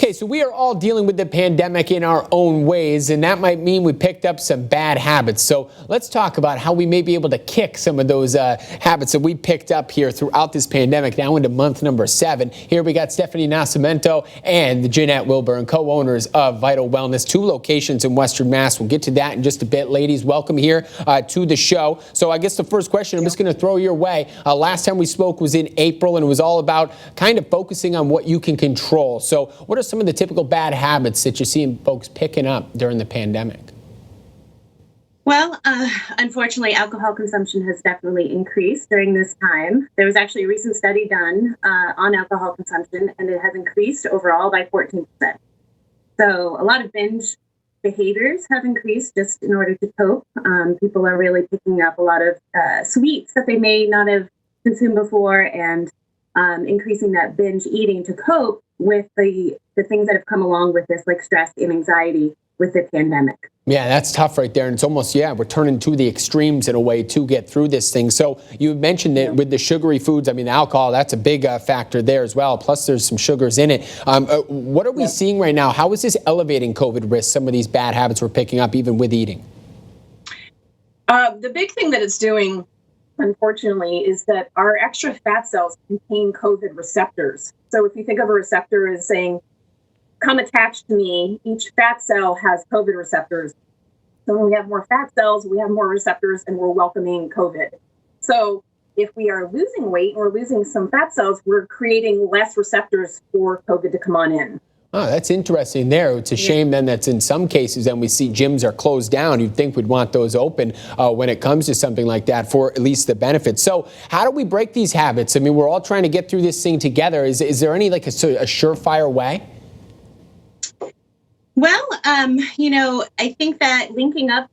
Okay, so we are all dealing with the pandemic in our own ways, and that might mean we picked up some bad habits. So let's talk about how we may be able to kick some of those habits that we picked up here throughout this pandemic, now into month number 7. Here we got Stephanie Nascimento and Jeanette Wilburn, co-owners of Vital Wellness, 2 locations in Western Mass. We'll get to that in just a bit. Ladies, welcome here to the show. So I guess the first question I'm just going to throw your way. Last time we spoke was in April, and it was all about kind of focusing on what you can control. So what are some of the typical bad habits that you're seeing folks picking up during the pandemic? Well, unfortunately, alcohol consumption has definitely increased during this time. There was actually a recent study done on alcohol consumption, and it has increased overall by 14%. So a lot of binge behaviors have increased just in order to cope. People are really picking up a lot of sweets that they may not have consumed before, and increasing that binge eating to cope with the things that have come along with this, like stress and anxiety with the pandemic. Yeah, that's tough right there. And it's almost, we're turning to the extremes in a way to get through this thing. So you mentioned that with the sugary foods, I mean, alcohol, that's a big factor there as well. Plus, there's some sugars in it. What are we seeing right now? How is this elevating COVID risk, some of these bad habits we're picking up, even with eating? The big thing that it's doing, unfortunately, is that our extra fat cells contain COVID receptors. So if you think of a receptor as saying, come attach to me, each fat cell has COVID receptors. So when we have more fat cells, we have more receptors, and we're welcoming COVID. So if we are losing weight and we're losing some fat cells, we're creating less receptors for COVID to come on in. Oh, that's interesting there. It's a shame then that's in some cases, and we see gyms are closed down. You'd think we'd want those open when it comes to something like that for at least the benefits. So how do we break these habits? I mean, we're all trying to get through this thing together. Is there any like a surefire way? Well, I think that linking up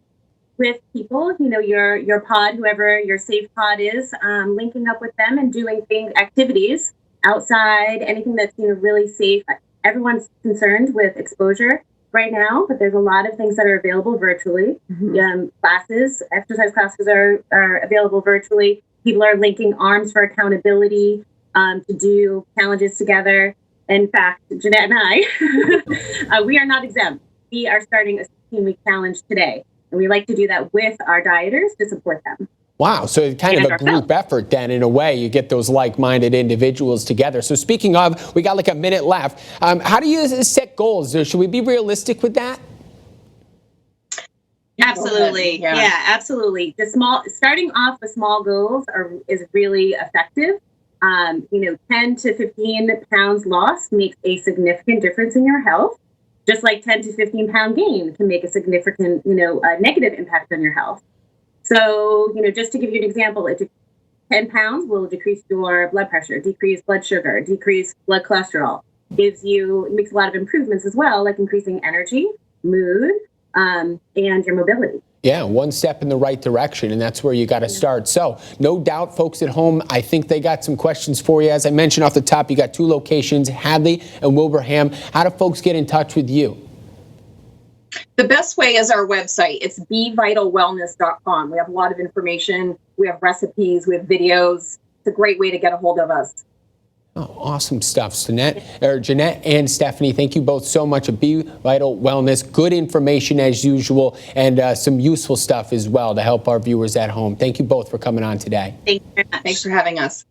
with people, your pod, whoever your safe pod is, linking up with them and doing activities outside, anything that's really safe. Everyone's concerned with exposure right now, but there's a lot of things that are available virtually. Exercise classes are available virtually. People are linking arms for accountability to do challenges together. In fact, Jeanette and I, we are not exempt. We are starting a 16-week challenge today, and we like to do that with our dieters to support them. Wow, so kind of a group effort then, in a way. You get those like-minded individuals together. So speaking of, we got like a minute left. How do you set goals? Should we be realistic with that? Absolutely. Yeah, absolutely. Starting off with small goals is really effective. 10 to 15 pounds lost makes a significant difference in your health, just like 10 to 15 pound gain can make a significant, negative impact on your health. So, just to give you an example, 10 pounds will decrease your blood pressure, decrease blood sugar, decrease blood cholesterol. It makes a lot of improvements as well, like increasing energy, mood, and your mobility. Yeah, one step in the right direction, and that's where you got to start. So, no doubt, folks at home, I think they got some questions for you. As I mentioned off the top, you got 2 locations, Hadley and Wilbraham. How do folks get in touch with you? The best way is our website. It's bevitalwellness.com. We have a lot of information. We have recipes. We have videos. It's a great way to get a hold of us. Oh, awesome stuff. Jeanette and Stephanie, thank you both so much at Be Vital Wellness. Good information as usual, and some useful stuff as well to help our viewers at home. Thank you both for coming on today. Thank you very much. Thanks for having us.